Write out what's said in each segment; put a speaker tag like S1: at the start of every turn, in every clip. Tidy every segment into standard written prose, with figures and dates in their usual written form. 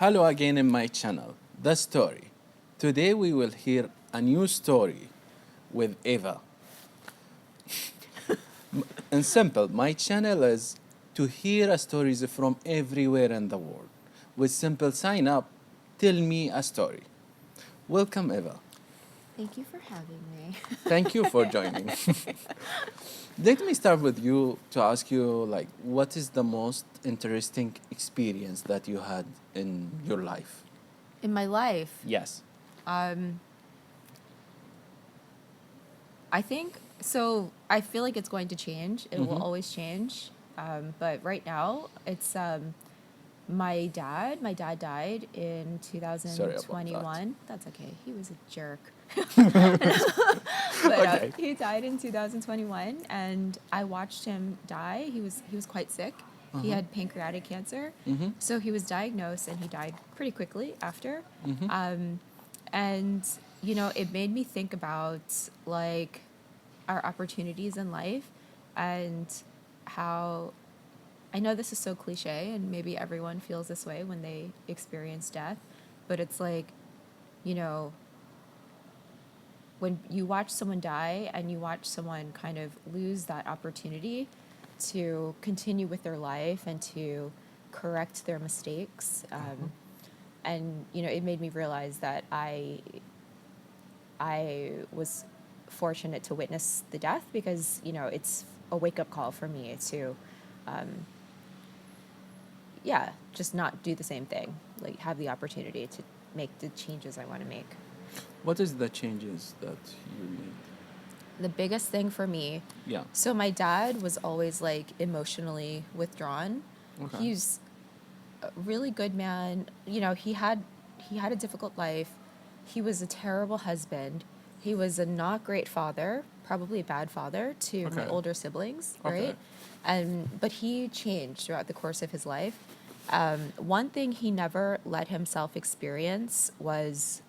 S1: Hello again in my channel, The Story. Today we will hear a new story with Eva. In simple, my channel is to hear stories from everywhere in the world. With simple sign up, tell me a story. Welcome, Eva.
S2: Thank you for having me.
S1: Thank you for joining. Let me start with you to ask you, what is the most interesting experience that you had in your life?
S2: In my life,
S1: Yes.
S2: I think so. I feel like it's going to change. It will always change. But right now, it's my dad. My dad died in
S1: Sorry about that.
S2: 2021. That's okay. He was a jerk. But
S1: Okay.
S2: he died in 2021, and I watched him die. He was quite sick. He had pancreatic cancer, so he was diagnosed, and he died pretty quickly after. And it made me think about like our opportunities in life, and how I know this is so cliche, and maybe everyone feels this way when they experience death, but it's like, you know, when you watch someone die and you watch someone kind of lose that opportunity to continue with their life and to correct their mistakes, and it made me realize that I was fortunate to witness the death, because it's a wake up call for me to just not do the same thing, like have the opportunity to make the changes I want to make.
S1: What is the changes that you made?
S2: The biggest thing for me,
S1: Yeah.
S2: so my dad was always like emotionally withdrawn.
S1: Okay.
S2: He's a really good man. He had a difficult life. He was a terrible husband. He was a not great father, probably a bad father to my
S1: Okay.
S2: older siblings,
S1: Okay.
S2: right? But he changed throughout the course of his life. One thing he never let himself experience was,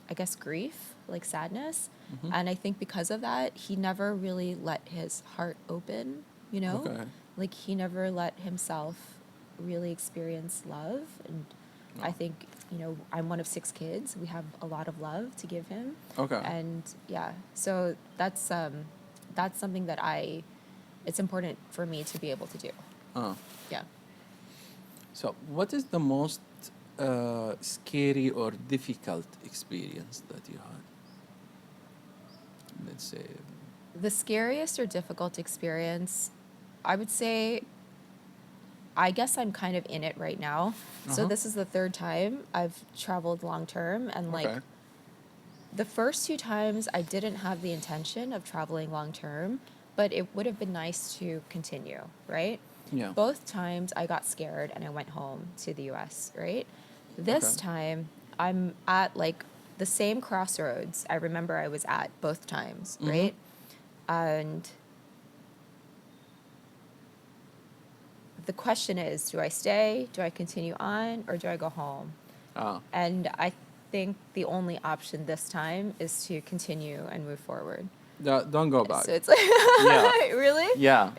S2: I guess, grief, like sadness. And I think because of that, he never really let his heart open,
S1: Okay.
S2: Like he never let himself really experience love. And I think, I'm one of 6 kids. We have a lot of love to give him.
S1: Okay.
S2: And yeah, so that's something that it's important for me to be able to do.
S1: Uh,
S2: Yeah.
S1: so, what is the most scary or difficult experience that you had? Let's say.
S2: The scariest or difficult experience, I would say, I guess I'm kind of in it right now. So
S1: Uh-huh.
S2: this is the 3rd time I've traveled long term, and like
S1: Okay.
S2: the first 2 times I didn't have the intention of traveling long term, but it would have been nice to continue, right?
S1: Yeah.
S2: Both times I got scared and I went home to the US, right? This
S1: Okay.
S2: time I'm at like the same crossroads I remember I was at both times,
S1: Mm-hmm.
S2: right? And the question is, do I stay, do I continue on, or do I go home?
S1: Ah.
S2: And I think the only option this time is to continue and move forward.
S1: Don't go back.
S2: So it's like,
S1: Yeah.
S2: really?
S1: Yeah.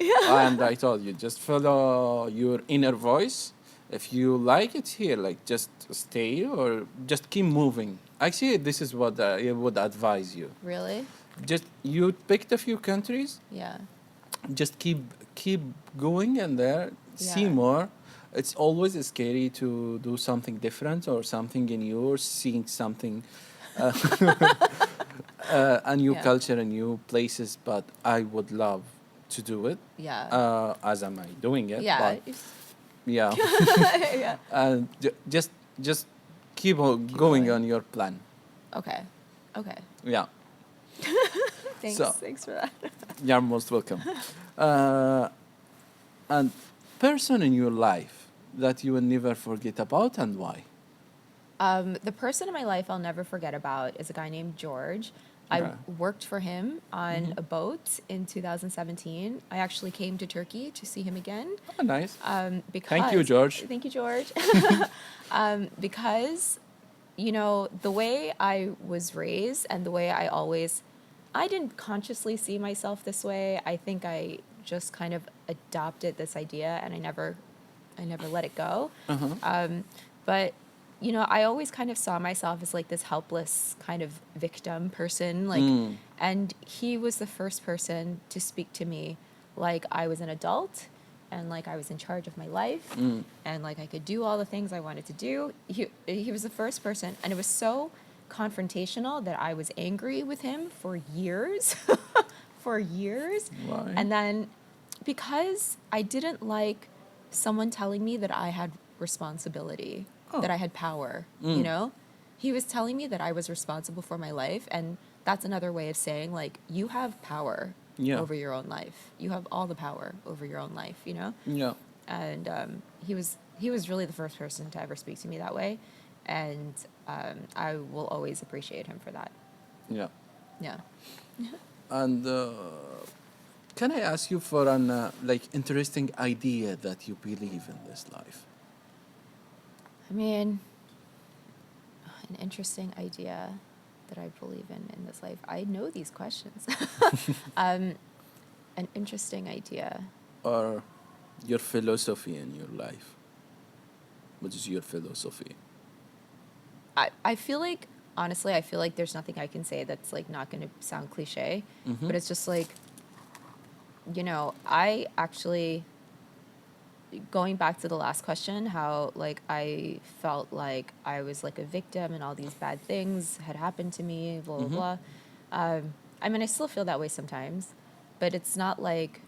S1: And I told you, just follow your inner voice. If you like it here, just stay or just keep moving. Actually, this is what I would advise you.
S2: Really?
S1: Just you picked a few countries.
S2: Yeah.
S1: Just keep going and there see
S2: Yeah.
S1: more. It's always scary to do something different or something new or seeing something uh, a new
S2: Yeah.
S1: culture and new places, but I would love to do it
S2: Yeah.
S1: as am I doing it,
S2: Yeah.
S1: but yeah.
S2: Yeah.
S1: And just keep
S2: Keep
S1: going
S2: going.
S1: on your plan.
S2: Okay. Okay.
S1: Yeah.
S2: Thanks.
S1: So
S2: Thanks for that.
S1: you're most welcome. uh, and person in your life that you will never forget about and why?
S2: The person in my life I'll never forget about is a guy named George. I
S1: Okay.
S2: worked for him on
S1: Mm-hmm.
S2: a boat in 2017. I actually came to Turkey to see him again.
S1: Oh, nice.
S2: Because
S1: Thank you, George.
S2: Thank you, George. Because the way I was raised and the way I didn't consciously see myself this way. I think I just kind of adopted this idea, and I never let it go.
S1: Uh-huh.
S2: But you know, I always kind of saw myself as like this helpless kind of victim person, like, and he was the first person to speak to me like I was an adult and like I was in charge of my life and like I could do all the things I wanted to do. He was the first person, and it was so confrontational that I was angry with him for years, for years.
S1: Why?
S2: And then because I didn't like someone telling me that I had responsibility, that I had power, you know? He was telling me that I was responsible for my life, and that's another way of saying like you have power
S1: Yeah.
S2: over your own life. You have all the power over your own life, you know?
S1: Yeah.
S2: And he was really the first person to ever speak to me that way, and I will always appreciate him for that.
S1: Yeah.
S2: Yeah.
S1: And can I ask you for an like interesting idea that you believe in this life?
S2: I mean, an interesting idea that I believe in this life. I know these questions. An interesting idea.
S1: Or your philosophy in your life? What is your philosophy?
S2: I feel like, honestly, I feel like there's nothing I can say that's like not going to sound cliche, but it's just like, you know, I actually, going back to the last question, how like I felt like I was like a victim and all these bad things had happened to me, blah, blah, blah. I mean, I still feel that way sometimes, but it's not like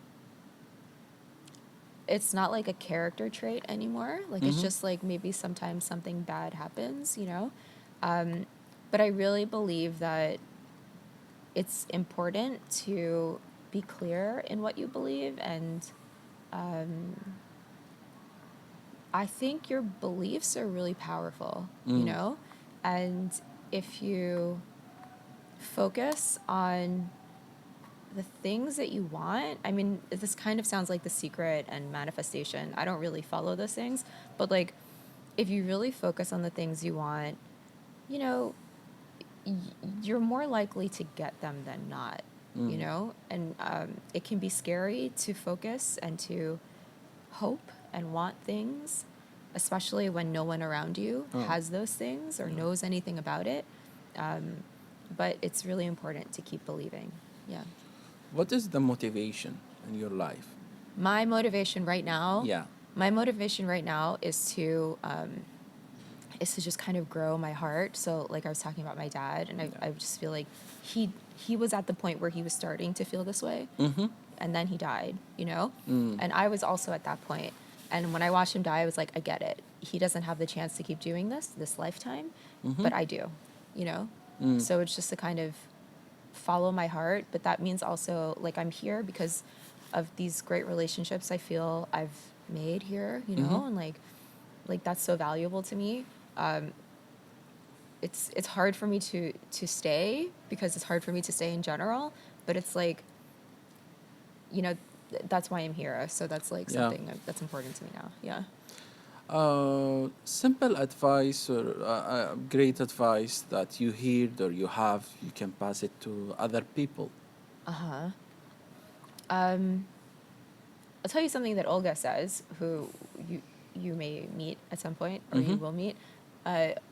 S2: a character trait anymore. Like it's just like maybe sometimes something bad happens, you know? But I really believe that it's important to be clear in what you believe, and I think your beliefs are really powerful, you know? And if you focus on the things that you want, I mean, this kind of sounds like The Secret and manifestation. I don't really follow those things, but like if you really focus on the things you want, you know, you're more likely to get them than not, you know? And it can be scary to focus and to hope and want things, especially when no one around you has those things or knows anything about it. But it's really important to keep believing. Yeah.
S1: What is the motivation in your life?
S2: My motivation right now.
S1: Yeah.
S2: My motivation right now is to just kind of grow my heart. So like I was talking about my dad, and I just feel like he was at the point where he was starting to feel this way, and then he died, you know. And I was also at that point. And when I watched him die, I was like, I get it. He doesn't have the chance to keep doing this lifetime, but I do, you know. So it's just to kind of follow my heart, but that means also like I'm here because of these great relationships I feel I've made here, you know, and like that's so valuable to me. It's hard for me to stay because it's hard for me to stay in general, but it's like, you know, that's why I'm here. So that's like something that's important to me now. Yeah.
S1: Simple advice or great advice that you heard or you have, you can pass it to other people.
S2: I'll tell you something that Olga says, who you may meet at some point, or you will meet.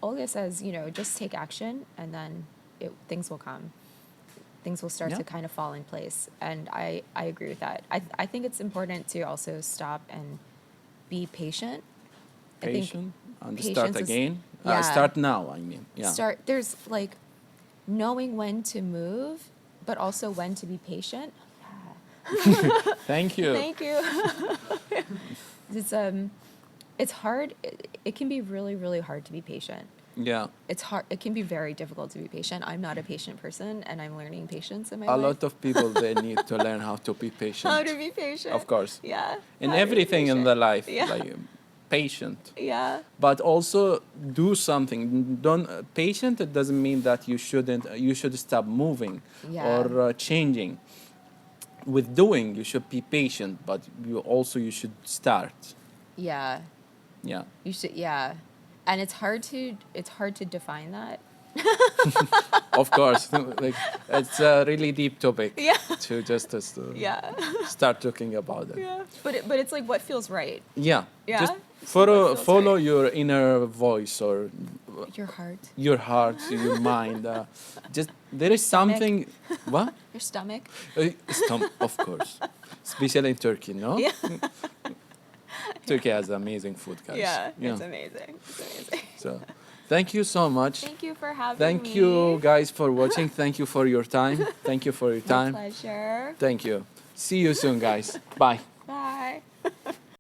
S2: Olga says, you know, just take action, and then things will come. Things will start to kind of fall in place, and I agree with that. I think it's important to also stop and be patient.
S1: Patient and
S2: patience
S1: start
S2: is-
S1: again.
S2: yeah.
S1: Start now, I mean. Yeah.
S2: There's like knowing when to move, but also when to be patient.
S1: Thank you.
S2: Thank you. It's hard. It can be really, really hard to be patient.
S1: Yeah.
S2: It's hard. It can be very difficult to be patient. I'm not a patient person, and I'm learning patience in my
S1: A
S2: life.
S1: lot of people, they need to learn how to be patient.
S2: How to be patient.
S1: Of course.
S2: Yeah.
S1: In
S2: how to be
S1: everything in
S2: patient.
S1: the life,
S2: Yeah.
S1: like patient.
S2: Yeah.
S1: But also do something. Don't patient. It doesn't mean that you shouldn't. You should stop moving
S2: Yeah.
S1: or changing. With doing, you should be patient, but you should start.
S2: Yeah.
S1: Yeah.
S2: You should. Yeah. And it's hard to define that.
S1: Of course, like it's a really deep topic.
S2: Yeah.
S1: To just
S2: Yeah.
S1: start talking about it.
S2: Yeah. But it's like what feels right.
S1: Yeah.
S2: Yeah.
S1: Just follow your inner voice or
S2: your heart,
S1: your heart, your mind. Just there is something. What?
S2: your stomach.
S1: Of course, especially in Turkey. No,
S2: Yeah.
S1: Turkey has amazing food, guys.
S2: Yeah, it's amazing. It's amazing.
S1: So, thank you so much.
S2: Thank you for having me.
S1: Thank you guys for watching. Thank you for your time. Thank you for your
S2: My
S1: time.
S2: pleasure.
S1: Thank you. See you soon, guys. Bye.
S2: Bye.